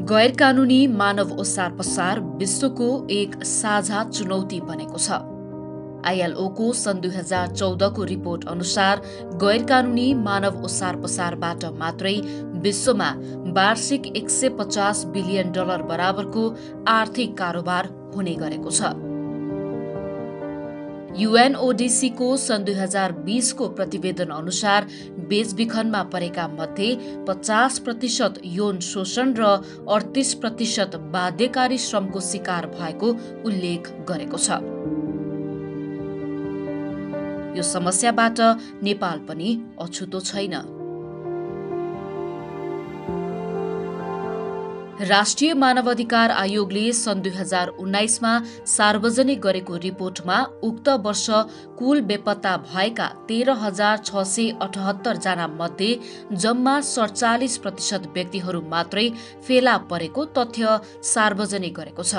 गैरकानूनी मानव ओसार पसार विश्वको एक साझा चुनौती बनेको छ। आईएलओको सन् 2014को रिपोर्ट अनुसार गैरकानूनी मानव ओसार पसारबाट मात्रै विश्वमा वार्षिक $150 बिलियन बराबरको आर्थिक कारोबार हुने गरेको छ। UNODCको सन् 2020को प्रतिवेदन अनुसार बेचबिखनमा परेका मध्ये 50% यौन शोषण र 38% बाध्यकारी श्रमको शिकार भएको उल्लेख गरेको छ। यो समस्याबाट नेपाल पनि अछुतो छैन। राष्ट्रिय मानवाधिकार आयोगले सन् 2019मा सार्वजनिक गरेको रिपोर्टमा उक्त वर्ष कुल बेपत्ता भएका 13,678 जना मध्ये जम्मा 47% व्यक्तिहरू मात्रै फेला परेको तथ्य सार्वजनिक गरेको छ।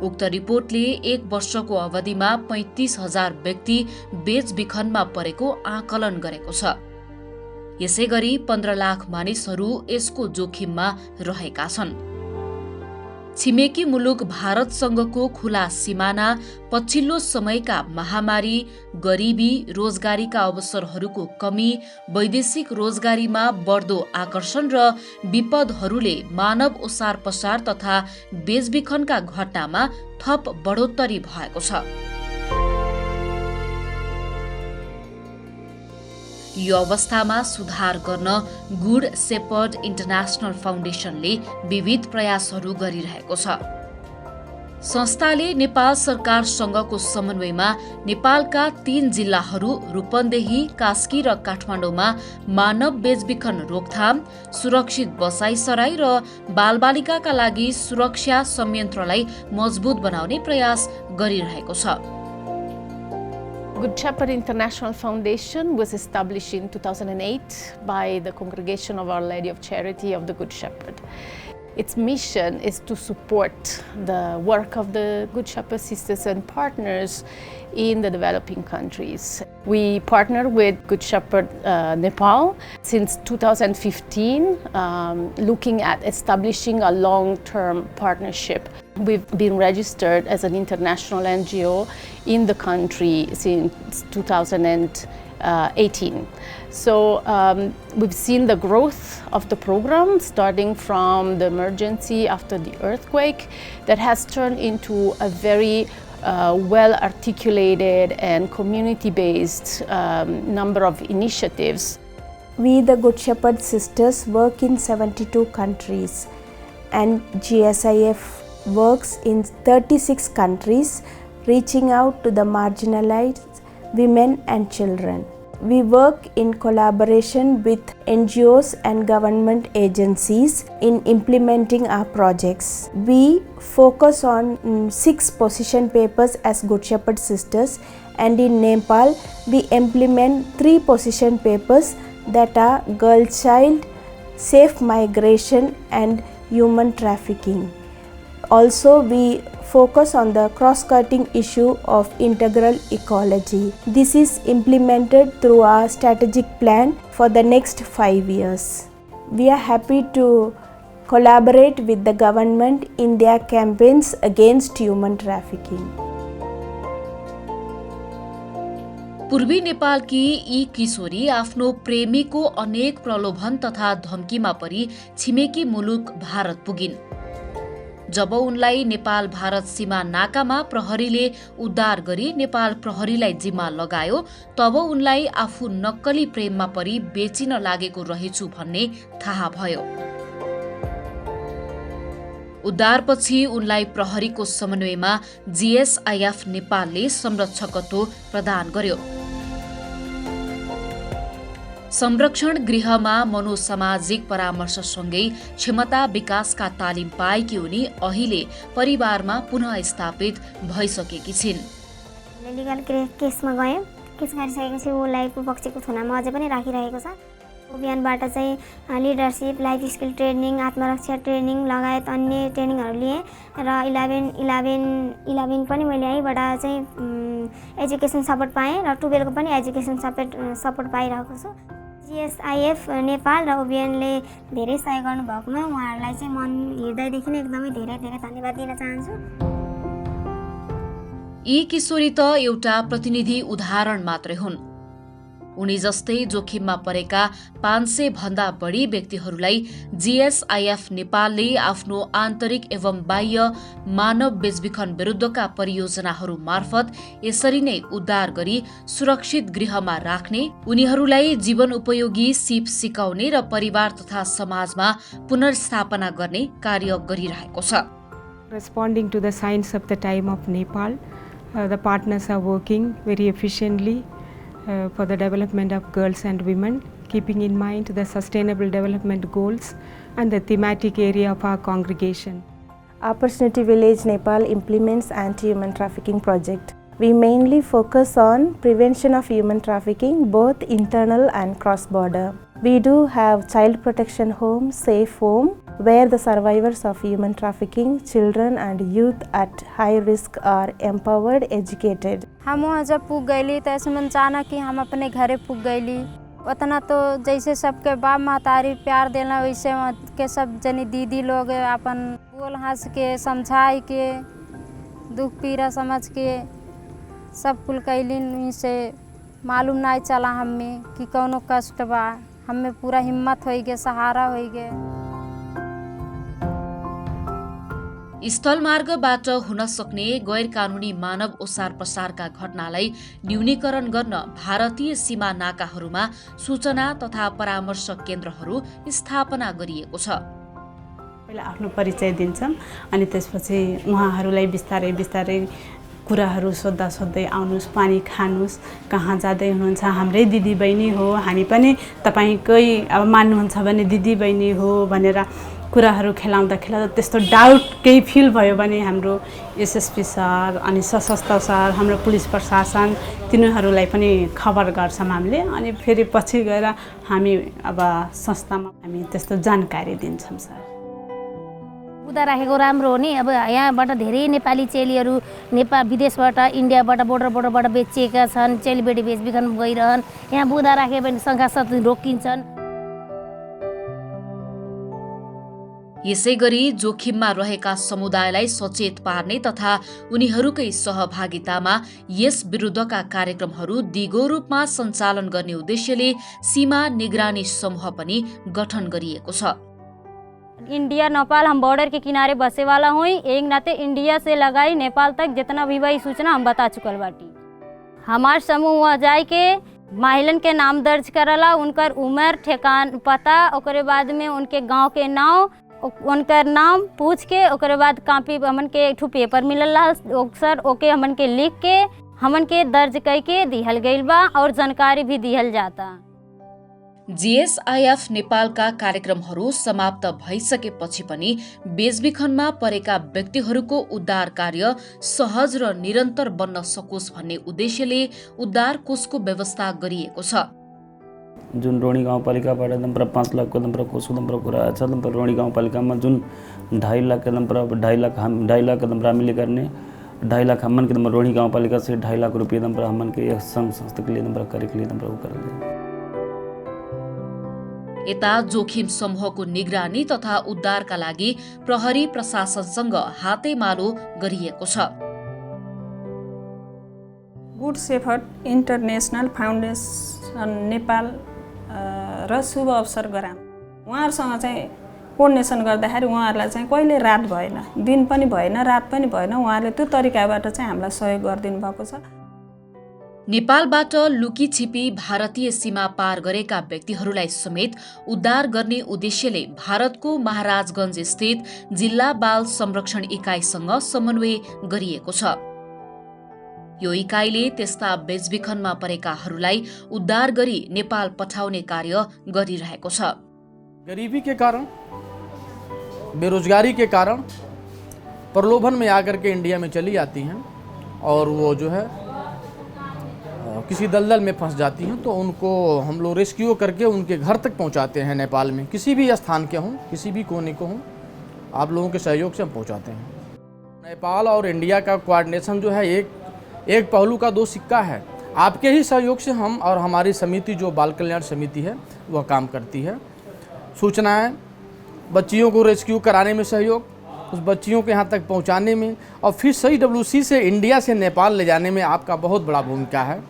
उक्त रिपोर्टले एक वर्षको अवधिमा 35,000 व्यक्ति बेचबिखनमा परेको आकलन गरेको छ। यसैगरी 15 लाख मानिसहरू यसको जोखिममा रहेका छन्। छिमेकी मुलुक भारतसँगको खुला सिमाना, पछिल्लो समयका महामारी, गरिबी, रोजगारीका अवसरहरूको कमी, वैदेशिक रोजगारीमा बढ्दो आकर्षण र विपदहरूले मानव ओसार पसार तथा बेचबिखनका घटनामा थप बढोत्तरी भएको छ। यो अवस्थामा सुधार गर्न गुड शेपर्ड इन्टरनेशनल फाउन्डेसनले विविध प्रयासहरू गरिरहेको छ। संस्थाले नेपाल सरकारसँगको समन्वयमा नेपालका 3 जिल्लाहरू रूपन्देही, कास्की र काठमाडौँमा मानव बेचबिखन रोकथाम, सुरक्षित बसाइसराई र बालबालिकाका लागि सुरक्षा संयन्त्रलाई मजबुत बनाउने प्रयास गरिरहेको छ। Good Shepherd International Foundation was established in 2008 by the Congregation of Our Lady of Charity of the Good Shepherd. Its mission is to support the work of the Good Shepherd sisters and partners in the developing countries. We partner with Good Shepherd Nepal since 2015, looking at establishing a long-term partnership. We've been registered as an international NGO in the country since 2018. So we've seen the growth of the program, starting from the emergency after the earthquake, that has turned into a very well-articulated and community-based number of initiatives. We, the Good Shepherd Sisters, work in 72 countries, and GSIF works in 36 countries, reaching out to the marginalized women and children. We work in collaboration with NGOs and government agencies in implementing our projects. We focus on 6 position papers as Good Shepherd Sisters, and in Nepal we implement 3 position papers that are girl child, safe migration and human trafficking. Also, we focus on the cross-cutting issue of integral ecology. This is implemented through our strategic plan for the next 5 years. We are happy to collaborate with the government in their campaigns against human trafficking. पूर्वी नेपालकी यी किशोरी आफ्नो प्रेमीको अनेक प्रलोभन तथा धम्कीमा परी छिमेकी मुलुक भारत पुगिन्। जब उनलाई नेपाल भारत सीमा नाकामा प्रहरीले उद्धार गरी नेपाल प्रहरीलाई जिम्मा लगायो, तब उनलाई आफू नक्कली प्रेममा परी बेचिन लागेको रहेछु भन्ने थाहा भयो। उद्धारपछि उनलाई प्रहरीको समन्वयमा GSIF नेपालले संरक्षकत्व प्रदान गर्यो। संरक्षण गृहमा मनोसामाजिक परामर्शसँगै क्षमता विकासका तालिम पाएकी उनी अहिले परिवारमा पुनः स्थापित भइसकेकी छिन्। लिगल केसमा गयौँ, केस गरिसकेपछि उसलाई पक्षको थुनामा अझै पनि राखिरहेको छ। अभियानबाट चाहिँ लिडरसिप, लाइफ स्किल ट्रेनिङ, आत्मरक्षा ट्रेनिङ लगायत अन्य ट्रेनिङहरू लिएँ र 11 पनि मैले यहीँबाट चाहिँ एजुकेसन सपोर्ट पाएँ र 12को पनि एजुकेसन सपोर्ट पाइरहेको छु। GSIF नेपाल र ओबिएनले धेरै सहयोग गर्नुभएकोमा उहाँहरूलाई चाहिँ मन हृदयदेखि नै एकदमै धेरै धेरै धन्यवाद दिन चाहन्छु। यी किशोरी त एउटा प्रतिनिधि उदाहरण मात्रै हुन्। उनी जस्तै जोखिममा परेका 500 भन्दा बढी व्यक्तिहरूलाई GSIF नेपालले आफ्नो आन्तरिक एवं बाह्य मानव बेचबिखन विरुद्धका परियोजनाहरू मार्फत यसरी नै उद्धार गरी सुरक्षित गृहमा राख्ने, उनीहरूलाई जीवन उपयोगी सिप सिकाउने र परिवार तथा समाजमा पुनर्स्थापना गर्ने कार्य गरिरहेको छ। Responding to the signs of the time of Nepal, the partners are working very efficiently for the development of girls and women, keeping in mind the sustainable development goals and the thematic area of our congregation. Opportunity Village Nepal implements anti-human trafficking project. We mainly focus on prevention of human trafficking, both internal and cross-border. We do have child protection home, safe home, where the survivors of human trafficking, children and youth at high risk are empowered, educated. हम वहाँ जब पुग गईली तो ऐसे मन चाहना कि हम अपने घरे पुग गईली, उतना तो जैसे सबके बाप महतारी प्यार देना वैसे के सब जनी दीदी लोग अपन बोल हंस के समझाई के दुख पीड़ा समझ के सब कुल कैलिन से मालूम नहीं चला हमें कि कौनो कष्ट बा, हमें पूरा हिम्मत हो गए, सहारा हो गए। स्थलमार्गबाट हुन सक्ने गैर कानुनी मानव ओसार पसारका घटनालाई न्यूनीकरण गर्न भारतीय सीमा नाकाहरूमा सूचना तथा परामर्श केन्द्रहरू स्थापना गरिएको छ। पहिला आफ्नो परिचय दिन्छौँ अनि त्यसपछि उहाँहरूलाई बिस्तारै बिस्तारै कुराहरू सोद्धा सोध्दै आउनुस्, पानी खानुस्, कहाँ जाँदै हुनुहुन्छ, हाम्रै दिदीबहिनी हो, हामी पनि तपाईँकै अब मान्नुहुन्छ भने दिदीबहिनी हो भनेर कुराहरू खेलाउँदा त्यस्तो डाउट केही फिल भयो भने हाम्रो एसएसपी सर अनि सशस्त्र सर, हाम्रो पुलिस प्रशासन तिनीहरूलाई पनि खबर गर्छौँ हामीले। अनि फेरि पछि गएर हामी अब संस्थामा हामी त्यस्तो जानकारी दिन्छौँ सर। उदा राखेको राम्रो हो नि। अब यहाँबाट धेरै नेपाली चेलीहरू नेपाल विदेशबाट इन्डियाबाट बोर्डरबाट बेचिएका छन्, चेलीबेटी बेचबिखन गइरहन्, यहाँ बुँदा राखे भने शङ्काशंका रोकिन्छन्। यसैगरी जोखिममा रहेका समुदायलाई सचेत पार्ने तथा उनीहरूकै सहभागितामा यस विरुद्धका कार्यक्रमहरू दिगो रूपमा सञ्चालन गर्ने उद्देश्यले सीमा निगरानी समूह पनि गठन गरिएको छ। इंडिया नेपाल हम बॉर्डर के किनारे बसे वाला हुई, एक नाते इंडिया से लगाई नेपाल तक जितना भी वही सूचना हम बता चुकल बाटी। हमार समूह वहाँ जाए के महिलन के नाम दर्ज करला, उनकर उम्र, ठेकान, पता, ओकरे बाद में उनके गांव के नाम, उनकर नाम पूछ के ओकरे बाद कॉपी हमन के एक ठो पेपर मिलला सर, ओके हमन के लिख के हमन के दर्ज करके दिहल गइल बा और जानकारी भी दिहल जाता। जीएसआईएफ नेपालका कार्यक्रमहरू समाप्त भइसकेपछि पनि बेचबिखनमा परेका व्यक्तिहरूको उद्धार कार्य सहज र निरन्तर बन्न सकोस् भन्ने उद्देश्यले उद्धार कोषको व्यवस्था गरिएको छ। जुन रोणी गाउँपालिकाबाट दम्प्रा 5 लाखको दम्प्रा कोषको दम्प्रा कुरा छ। दम्प्रा रोणी गाउँपालिकामा जुन 2.5 लाख के दम्प्रा 2.5 लाख दम्प्रा हामीले गर्ने 2.5 लाख हमन के दम्प्रा रोणी गाउँपालिका से 2.5 लाख रुपये दम्प्रा हमन के संस्था के लिए दम्प्रा कार्य के लिए दम्प्रा कर। यता जोखिम समूहको निगरानी तथा उद्धारका लागि प्रहरी प्रशासनसँग हातेमालो गरिएको छ। Good shepherd international foundation Nepal र शुभ अवसर गराम उहाँहरूसँग चाहिँ कोर्डिनेसन गर्दाखेरि उहाँहरूलाई चाहिँ कहिले रात भएन, दिन पनि भएन, रात पनि भएन, उहाँहरूले त्यो तरिकाबाट चाहिँ हामीलाई सहयोग गरिदिनु भएको छ। नेपालबाट लुकी छिपी भारतीय सीमा पार गरेका व्यक्तिहरूलाई समेत उद्धार गर्ने उद्देश्यले भारतको महाराजगञ्ज स्थित जिल्ला बाल संरक्षण इकाइसँग समन्वय गरिएको छ। यो इकाइले त्यस्ता बेचबिखनमा परेकाहरूलाई उद्धार गरी नेपाल पठाउने कार्य गरिरहेको छ। गरीबी के कारण, बेरोजगारी के कारण प्रलोभन में आकर के इंडिया में चली आती हैं और वो जो है किसी दलदल में फंस जाती हैं, तो उनको हम लोग रेस्क्यू करके उनके घर तक पहुंचाते हैं। नेपाल में किसी भी स्थान के हों, किसी भी कोने को हों, आप लोगों के सहयोग से हम पहुंचाते हैं। नेपाल और इंडिया का कोऑर्डिनेशन जो है एक पहलू का दो सिक्का है। आपके ही सहयोग से हम और हमारी समिति जो बाल कल्याण समिति है वह काम करती है। सूचनाएं, बच्चियों को रेस्क्यू कराने में सहयोग, उस बच्चियों के यहाँ तक पहुँचाने में, और फिर CWC से इंडिया से नेपाल ले जाने में आपका बहुत बड़ा भूमिका है।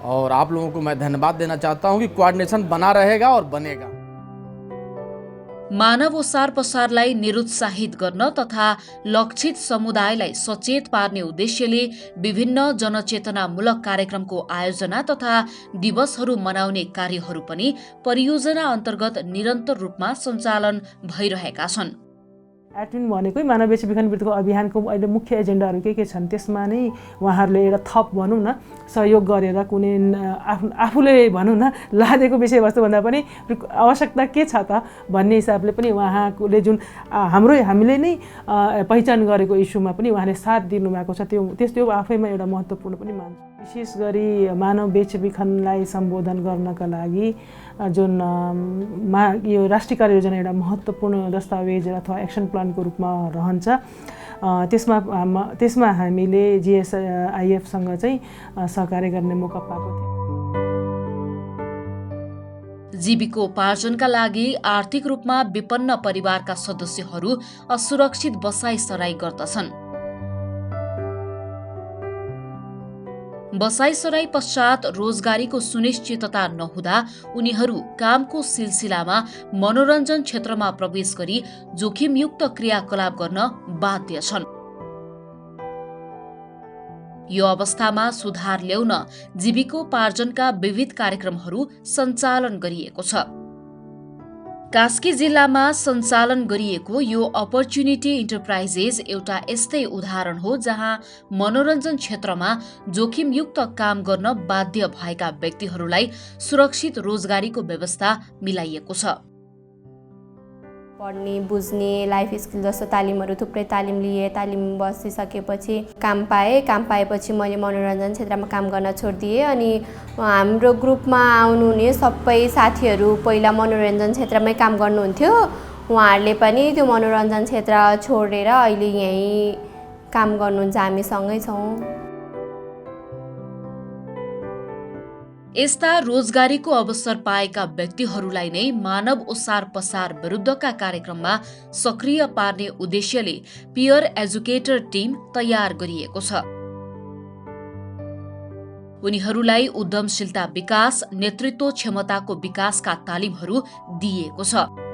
और आप लोगों को मैं धन्यवाद देना चाहता हूँ कि कोऑर्डिनेशन बना रहेगा और बनेगा। मानव ओसार पसारलाई निरुत्साहित गर्न तथा लक्षित समुदायलाई सचेत पार्ने उद्देश्यले विभिन्न जनचेतनामूलक कार्यक्रमको आयोजना तथा दिवसहरू मनाउने कार्यहरू पनि परियोजना अन्तर्गत निरन्तर रूपमा सञ्चालन भइरहेका छन्। एटविन भनेकै मानव बेचबिखन विरुद्धको अभियानको अहिले मुख्य एजेन्डाहरू के छन्, त्यसमा नै उहाँहरूले एउटा थप भनौँ न सहयोग गरेर कुनै आफूले भनौँ न लादेको विषयवस्तुभन्दा पनि आवश्यकता के छ त भन्ने हिसाबले पनि उहाँले जुन हामीले नै पहिचान गरेको इस्युमा पनि उहाँले साथ दिनुभएको छ, त्यो आफैमा एउटा महत्त्वपूर्ण पनि मान्छु। विशेष गरी मानव बेचबिखनलाई सम्बोधन गर्नका लागि जुन यो राष्ट्रिय कार्ययोजना एउटा महत्त्वपूर्ण दस्तावेज अथवा एक्सन प्लानको रूपमा रहन्छ, त्यसमा हामीले GSIF-सँग चाहिँ सहकार्य गर्ने मौका पाएको थियौँ। जीविकोपार्जनका लागि आर्थिक रूपमा विपन्न परिवारका सदस्यहरू असुरक्षित बसाइसराई गर्दछन्। बसाइसराई पश्चात रोजगारीको सुनिश्चितता नहुँदा उनीहरू कामको सिलसिलामा मनोरञ्जन क्षेत्रमा प्रवेश गरी जोखिमयुक्त क्रियाकलाप गर्न बाध्य छन्। यो अवस्थामा सुधार ल्याउन जीविकोपार्जनका विविध कार्यक्रमहरू सञ्चालन गरिएको छ। कास्की जिल्लामा सञ्चालन गरिएको यो अपर्च्युनिटी इन्टरप्राइजेस एउटा यस्तै उदाहरण हो जहाँ मनोरञ्जन क्षेत्रमा जोखिमयुक्त काम गर्न बाध्य भएका व्यक्तिहरूलाई सुरक्षित रोजगारीको व्यवस्था मिलाइएको छ। पढ्ने, बुझ्ने, लाइफ स्किल जस्तो तालिमहरू थुप्रै तालिम लिए। तालिम बसिसकेपछि काम पाएपछि मैले मनोरञ्जन क्षेत्रमा काम गर्न छोडिदिएँ। अनि हाम्रो ग्रुपमा आउनुहुने सबै साथीहरू पहिला मनोरञ्जन क्षेत्रमै काम गर्नुहुन्थ्यो। उहाँहरूले पनि त्यो मनोरञ्जन क्षेत्र छोडेर अहिले यहीँ काम गर्नुहुन्छ, हामी सँगै छौँ। यस्ता रोजगारीको अवसर पाएका व्यक्तिहरूलाई नै मानव ओसार पसार विरुद्धका कार्यक्रममा सक्रिय पार्ने उद्देश्यले पियर एजुकेटर टिम तयार गरिएको छ। उनीहरूलाई उद्यमशीलता विकास, नेतृत्व क्षमताको विकासका तालिमहरू दिइएको छ।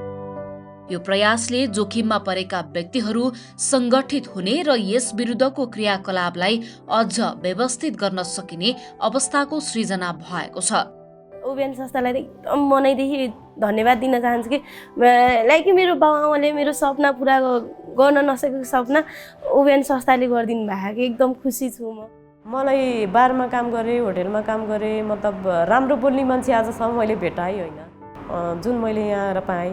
यो प्रयासले जोखिममा परेका व्यक्तिहरू संगठित हुने र यस विरुद्धको क्रियाकलापलाई अझ व्यवस्थित गर्न सकिने अवस्थाको सृजना भएको छ। उबिएन संस्थालाई एकदम मनैदेखि धन्यवाद दिन चाहन्छु कि लाइक मेरो बाबुआमाले मेरो सपना पुरा गर्न नसकेको सपना उबिएन संस्थाले गरिदिनु भएको, एकदम खुसी छु म। मलाई बारमा काम गरेँ, होटेलमा काम गरेँ, मतलब राम्रो बोल्ने मान्छे आजसम्म मैले भेटाएँ होइन। जुन मैले यहाँ आएर पाएँ,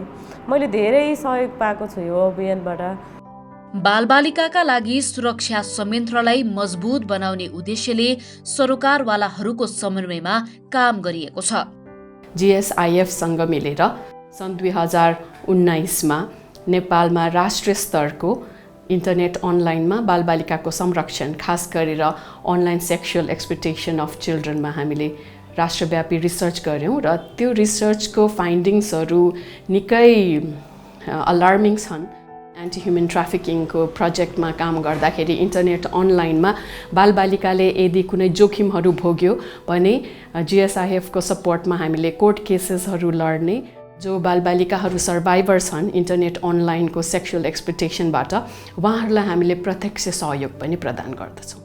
मैले धेरै सहयोग पाएको छु यो अभियानबाट। बालबालिकाका लागि सुरक्षा संयन्त्रलाई मजबुत बनाउने उद्देश्यले सरोकारवालाहरूको समन्वयमा काम गरिएको छ। GSIF-सँग मिलेर सन् 2019मा नेपालमा राष्ट्रिय स्तरको इन्टरनेट अनलाइनमा बालबालिकाको संरक्षण, खास गरेर अनलाइन सेक्सुअल एक्सप्लोइटेसन अफ चिल्ड्रनमा हामीले राष्ट्रव्यापी रिसर्च गऱ्यौँ र त्यो रिसर्चको फाइन्डिङ्सहरू निकै अलार्मिङ छन्। एन्टी ह्युमन ट्राफिकिङको प्रोजेक्टमा काम गर्दाखेरि इन्टरनेट अनलाइनमा बालबालिकाले यदि कुनै जोखिमहरू भोग्यो भने GSIF-को सपोर्टमा हामीले कोर्ट केसेसहरू लड्ने, जो बालबालिकाहरू सर्भाइभर छन् इन्टरनेट अनलाइनको सेक्सुअल एक्सप्लोइटेसनबाट, उहाँहरूलाई हामीले प्रत्यक्ष सहयोग पनि प्रदान गर्दछौँ।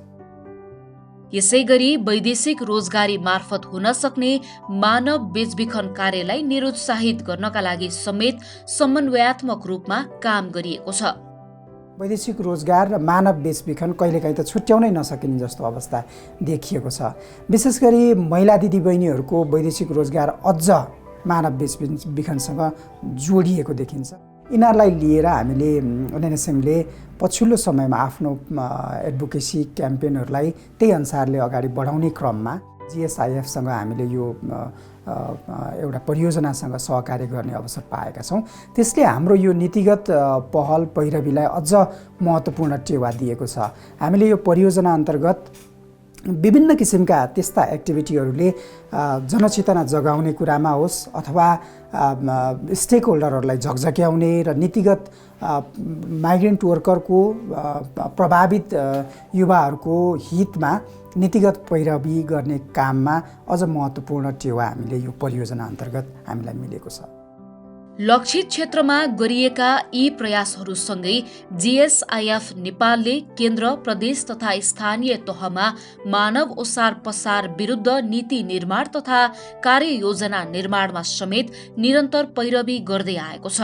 यसैगरी वैदेशिक रोजगारी मार्फत हुन सक्ने मानव बेचबिखन कार्यलाई निरुत्साहित गर्नका लागि समेत समन्वयात्मक रूपमा काम गरिएको छ। वैदेशिक रोजगार र मानव बेचबिखन कहिलेकाहीँ त छुट्याउनै नसकिने जस्तो अवस्था देखिएको छ। विशेष गरी महिला दिदीबहिनीहरूको वैदेशिक रोजगार अझ मानव बेचबिखनसँग जोडिएको देखिन्छ। यिनीहरूलाई लिएर हामीले NNSM-ले पछिल्लो समयमा आफ्नो एडभोकेसी क्याम्पेनहरूलाई त्यही अनुसारले अगाडि बढाउने क्रममा GSIF-सँग हामीले यो एउटा परियोजनासँग सहकार्य गर्ने अवसर पाएका छौँ। त्यसले हाम्रो यो नीतिगत पहल पैरवीलाई अझ महत्त्वपूर्ण टेवा दिएको छ। हामीले यो परियोजना अन्तर्गत विभिन्न किसिमका त्यस्ता एक्टिभिटीहरूले जनचेतना जगाउने कुरामा होस् अथवा स्टेक होल्डरहरूलाई झकझक्याउने र नीतिगत माइग्रेन्ट वर्करको प्रभावित युवाहरूको हितमा नीतिगत पैरवी गर्ने काममा अझ महत्त्वपूर्ण टेवा हामीले यो परियोजना अन्तर्गत हामीलाई मिलेको छ। लक्षित क्षेत्रमा गरिएका यी प्रयासहरूसँगै जीएसआईएफ नेपालले केन्द्र, प्रदेश तथा स्थानीय तहमा मानव ओसार पसार विरुद्ध नीति निर्माण तथा कार्ययोजना निर्माणमा समेत निरन्तर पैरवी गर्दै आएको छ।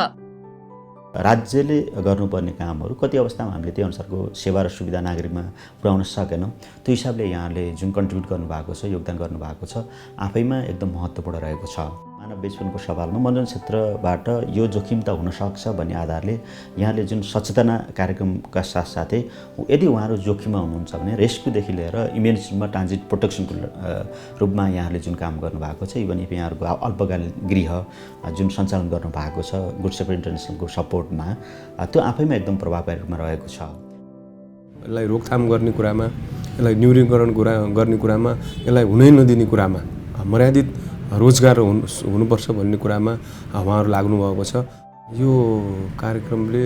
राज्यले गर्नुपर्ने कामहरू कति अवस्थामा हामीले त्यही अनुसारको सेवा र सुविधा नागरिकमा पुर्याउन सकेनौँ। त्यो हिसाबले यहाँले जुन कन्ट्रिब्युट गर्नुभएको छ, योगदान गर्नुभएको छ, आफैमा एकदम महत्त्वपूर्ण रहेको छ। मानव बेचबिखनको सवालमा मनोरञ्जन क्षेत्रबाट यो जोखिम त हुनसक्छ भन्ने आधारले यहाँले जुन सचेतना कार्यक्रमका साथसाथै यदि उहाँहरू जोखिममा हुनुहुन्छ भने रेस्क्युदेखि लिएर इमेन्समा ट्रान्जिट प्रोटेक्सनको रूपमा यहाँले जुन काम गर्नुभएको छ, इभन इफ यहाँहरूको अल्पकालीन गृह जुन सञ्चालन गर्नुभएको छ गुड सेपर्ट इन्टरनेसनलको सपोर्टमा, त्यो आफैमा एकदम प्रभावकारी रूपमा रहेको छ। यसलाई रोकथाम गर्ने कुरामा, यसलाई न्यूनीकरण गर्ने कुरामा, यसलाई हुनै नदिने कुरामा, मर्यादित रोजगार हुनुपर्छ भन्ने कुरामा उहाँहरू लाग्नुभएको छ। यो कार्यक्रमले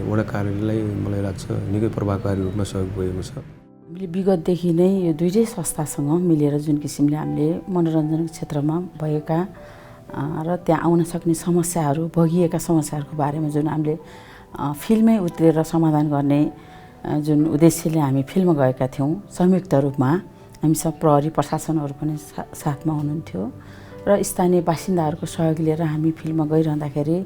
वडा कार्यालयलाई मलाई लाग्छ निकै प्रभावकारी रूपमा सहयोग पुगेको छ। हामीले विगतदेखि नै यो दुईटै संस्थासँग मिलेर जुन किसिमले हामीले मनोरञ्जन क्षेत्रमा भएका र त्यहाँ आउन सक्ने समस्याहरू, भोगिएका समस्याहरूको बारेमा जुन हामीले फिल्ममै उत्रेर समाधान गर्ने जुन उद्देश्यले हामी फिल्ममा गएका थियौँ, संयुक्त रूपमा हामीसँग प्रहरी प्रशासनहरू पनि साथमा हुनुहुन्थ्यो र स्थानीय बासिन्दाहरूको सहयोग लिएर हामी फिल्ममा गइरहँदाखेरि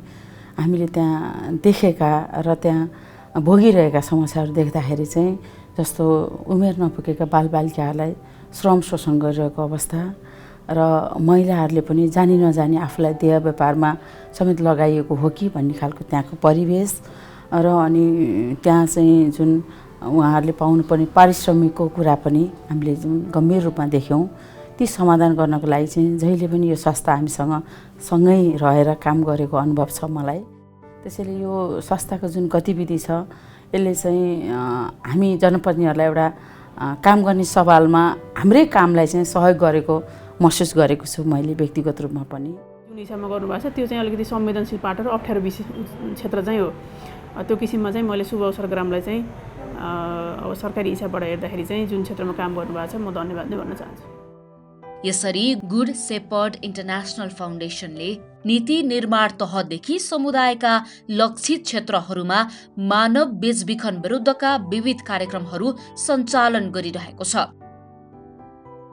हामीले त्यहाँ देखेका र त्यहाँ भोगिरहेका समस्याहरू देख्दाखेरि चाहिँ जस्तो उमेर नपुगेका बालबालिकाहरूलाई श्रम शोषण गरिरहेको अवस्था र महिलाहरूले पनि जानी नजानी आफूलाई देह व्यापारमा समेत लगाइएको हो कि भन्ने खालको त्यहाँको परिवेश र अनि त्यहाँ चाहिँ जुन उहाँहरूले पाउनुपर्ने पारिश्रमिकको कुरा पनि हामीले जुन गम्भीर रूपमा देख्यौँ, ती समाधान गर्नको लागि चाहिँ जहिले पनि यो संस्था हामीसँग सँगै रहेर काम गरेको अनुभव छ मलाई। त्यसैले यो संस्थाको जुन गतिविधि छ यसले चाहिँ हामी जनप्रतिनिधिहरूलाई एउटा काम गर्ने सवालमा हाम्रै कामलाई चाहिँ सहयोग गरेको महसुस गरेको छु मैले व्यक्तिगत रूपमा पनि। जुन हिसाबमा गर्नुभएको छ त्यो चाहिँ अलिकति संवेदनशील पाटो र अप्ठ्यारो क्षेत्र चाहिँ हो। त्यो किसिममा चाहिँ मैले शुभ अवसर ग्रामलाई चाहिँ अब सरकारी हिसाबबाट हेर्दाखेरि चाहिँ जुन क्षेत्रमा काम गर्नुभएको छ म धन्यवाद नै भन्न चाहन्छु। यसरी गुड सेपर्ड इन्टरनेसनल फाउन्डेसनले नीति निर्माण तहदेखि समुदायका लक्षित क्षेत्रहरूमा मानव बेचबिखन विरुद्धका विविध कार्यक्रमहरू सञ्चालन गरिरहेको छ।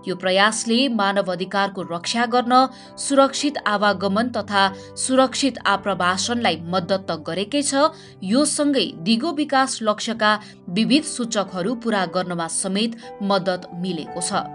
यो प्रयासले मानव अधिकारको रक्षा गर्न, सुरक्षित आवागमन तथा सुरक्षित आप्रवासनलाई मद्दत त गरेकै छ, यो सँगै दिगो विकास लक्ष्यका विविध सूचकहरू पूरा गर्नमा समेत मद्दत मिलेको छ।